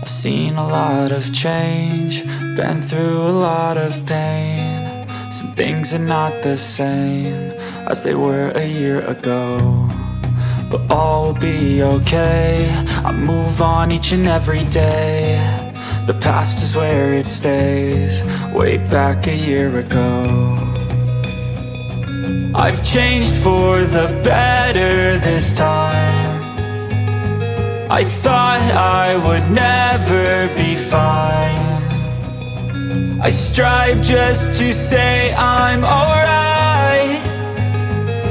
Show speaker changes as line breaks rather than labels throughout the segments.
I've seen a lot of change, been through a lot of pain. Some things are not the same as they were a year ago, but all will be okay. I move on each and every day. The past is where it stays, way back a year ago. I've changed for the better this time. I thought I would never be fine. I strive just to say I'm alright,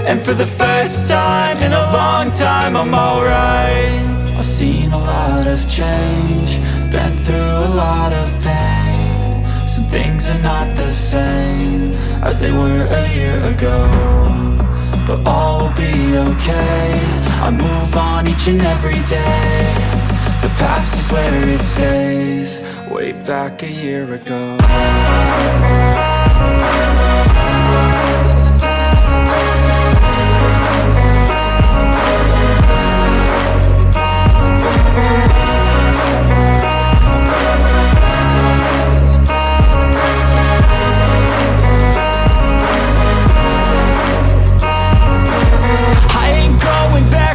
and for the first time in a long time I'm alright. I've seen a lot of change, been through a lot of pain. Some things are not the same as they were a year ago, but all will be okay. I move on each and every day. The past is where it stays, way back a year ago.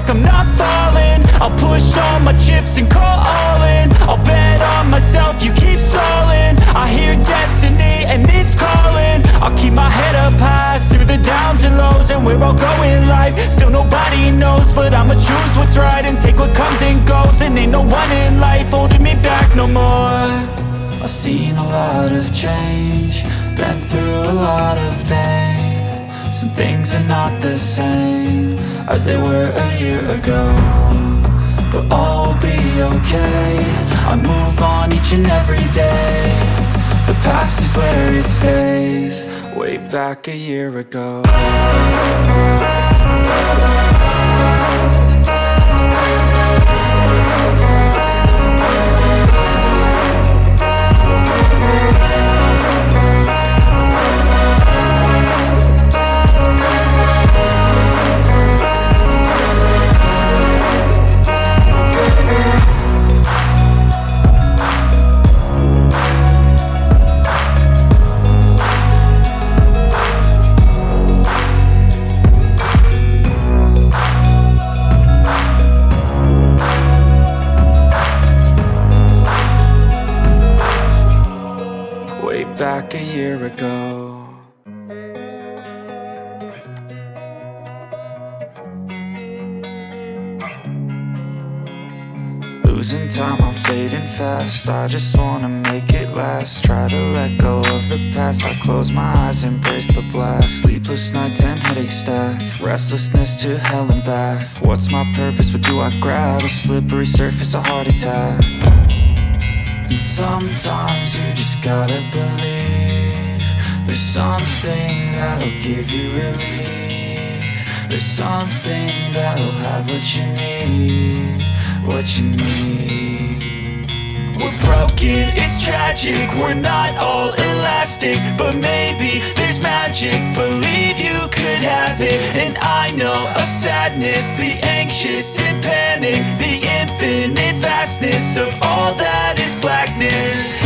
I'm not falling, I'll push all my chips and call all in. I'll bet on myself, you keep stalling. I hear destiny and it's calling. I'll keep my head up high through the downs and lows, and where I'll go in life, still nobody knows. But I'ma choose what's right and take what comes and goes, and ain't no one in life holding me back no more. I've seen a lot of change, been through a lot of pain. Some things are not the same as they were a year ago, but all will be okay. I move on each and every day. The past is where it stays, way back a year ago. Back a year ago. Losing time, I'm fading fast. I just wanna make it last. Try to let go of the past. I close my eyes, embrace the blast. Sleepless nights and headaches stack. Restlessness to hell and back. What's my purpose? What do I grab? A slippery surface, a heart attack. And sometimes you just gotta believe there's something that'll give you relief. There's something that'll have what you need, what you need. We're broken, it's tragic, we're not all elastic, but maybe there's magic. Believe you could have it. And I know of sadness, the anxious and panic, the infinite vastness of all that is blackness.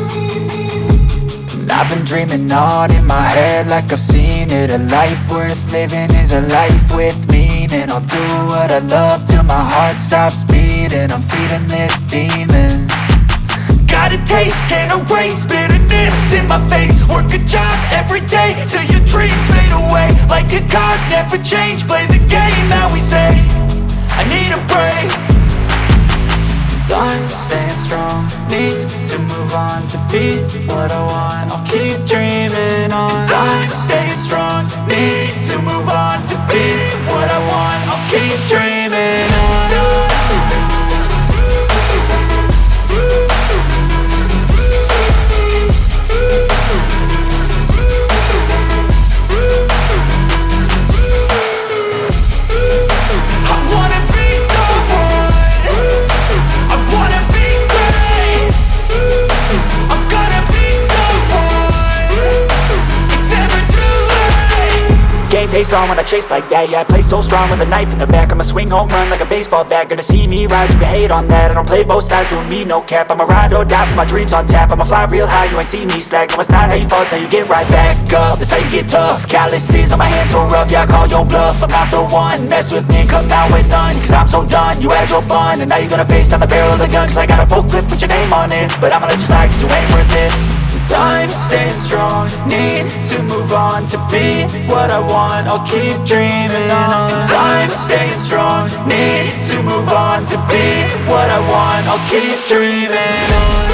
And I've been dreaming on in my head like I've seen it. A life worth living is a life with meaning. I'll do what I love till my heart stops beating. I'm feeding this demon. Got a taste, can't erase bitterness in my face. Work a job every day till your dreams fade away. Like a card, never change, play the game that we say. I need a break. I'm staying strong, need to move on to be what I want. I'll keep dreaming on. I'm staying strong, need to move on to be what I want. I'll keep dreaming on. Face on when I chase like that. Yeah, I play so strong with a knife in the back. I'ma swing home run like a baseball bat. Gonna see me rise, you can hate on that. I don't play both sides, doing me no cap. I'ma ride or die for my dreams on tap. I'ma fly real high, you ain't see me slack. No, it's not how you fall, it's how you get right back up. That's how you get tough. Calluses on my hands so rough, yeah, I call your bluff. I'm not the one, mess with me and come out with none. Cause I'm so done, you had your fun. And now you're gonna face down the barrel of the gun. Cause I got a full clip, put your name on it. But I'ma let you slide cause you ain't worth it. I'm staying strong, need to move on to be what I want. I'll keep dreaming on. I'm staying strong, need to move on to be what I want. I'll keep dreaming on.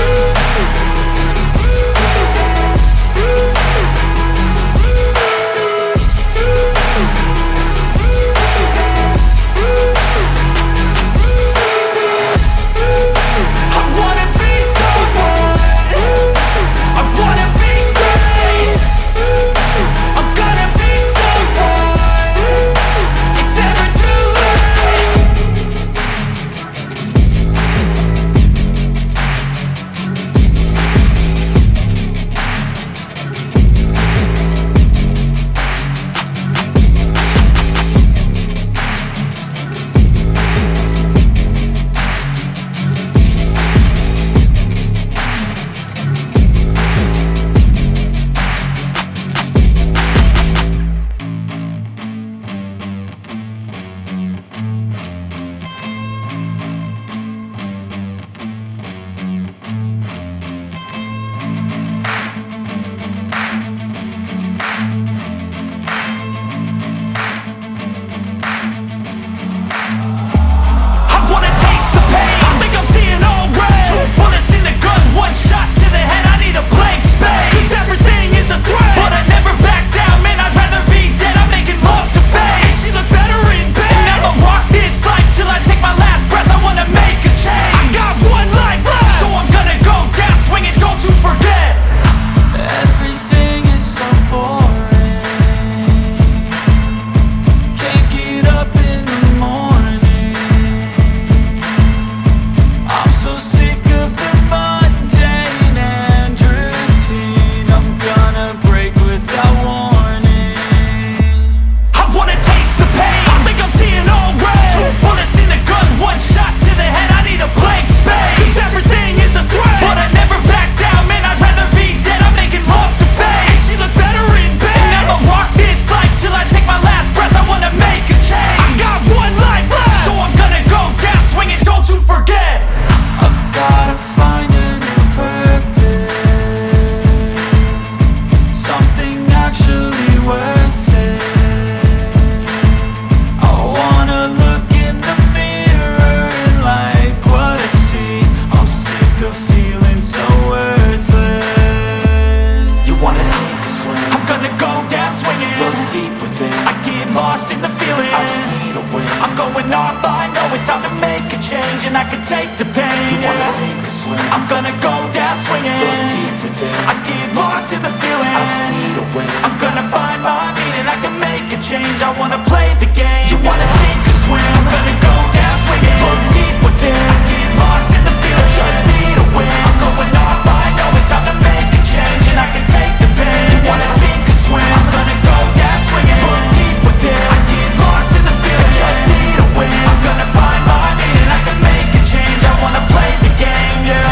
and I can take the pain.
You wanna sink or swim?
I'm gonna go down swinging.
Look deep within.
I get lost in the feeling.
I just need a win.
I'm gonna find my meaning. I can make a change. I wanna play the game. You wanna sink or swim? I'm gonna go down swinging. Look deep within. I get lost in the feeling. Just need a win. I'm going off. I know it's time to make a change, and I can take the pain. You wanna sink or swim? I'm gonna go down swinging. Look deep within. I get lost in the feeling. Just need a win. I'm gonna find my meaning. I can make a change. I wanna play the game, yeah.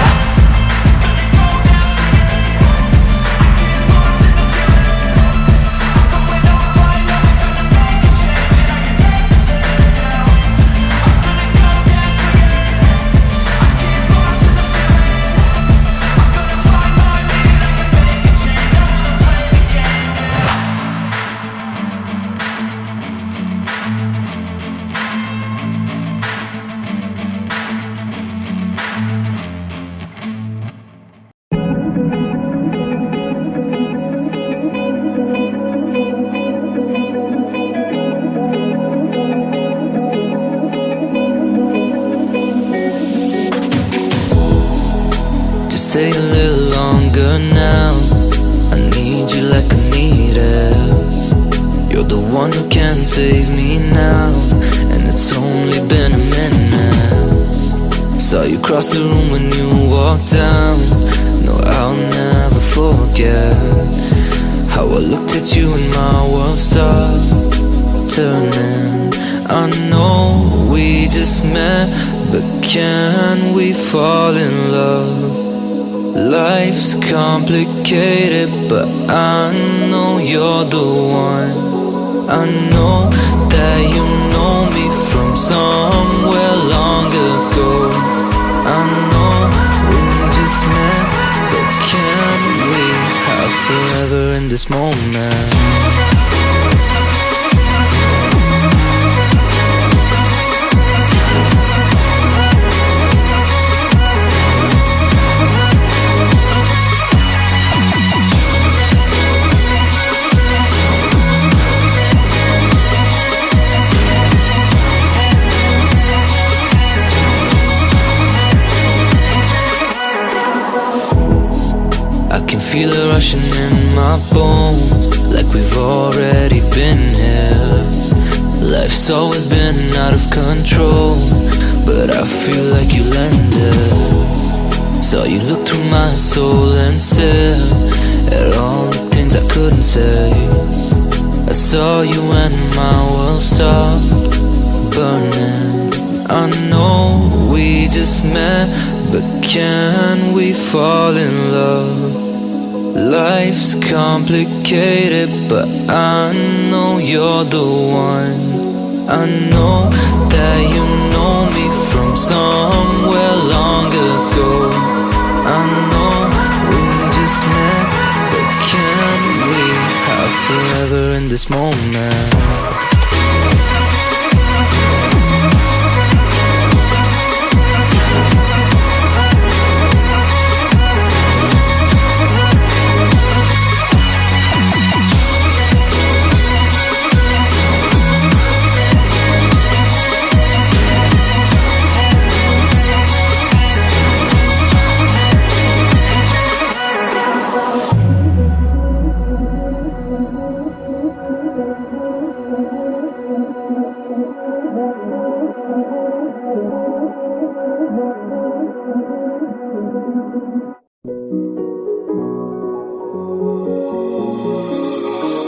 Gonna go down swinging.
one who can save me now. And it's only been a minute. Saw you cross the room when you walked down. No, I'll never forget how I looked at you and my world stopped turning. I know we just met, but can we fall in love? Life's complicated, but I know you're the one. I know that you know me from somewhere long ago. I know we just met, but can we have forever in this moment? I can feel it rushing in my bones, like we've already been here. Life's always been out of control, but I feel like you landed. Saw you look through my soul and stare at all the things I couldn't say. I saw you and my world stopped burning. I know we just met, but can we fall in love? Life's complicated, but I know you're the one. I know that you know me from somewhere long ago. I know we just met, but can we have forever in this moment?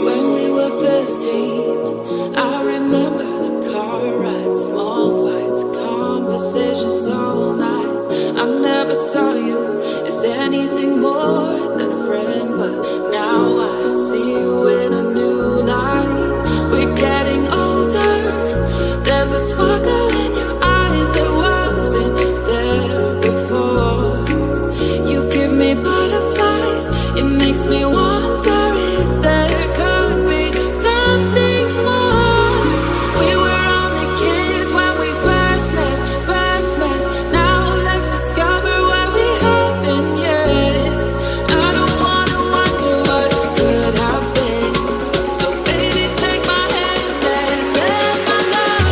When we were 15, I remember the car rides, small fights, conversations all night. I never saw you as anything more than a friend, but now I see you in a new light. We're getting older, there's a sparkle in your eyes that wasn't there before. You give me butterflies, it makes me wonder if there could be something more. We were only kids when we first met. Now let's discover what we haven't yet. I don't wanna wonder what could have been. So baby, take my hand and let my love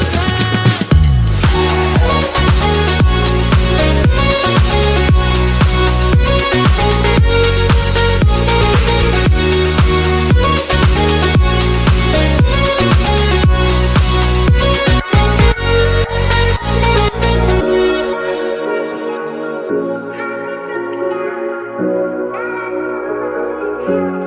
Thank you.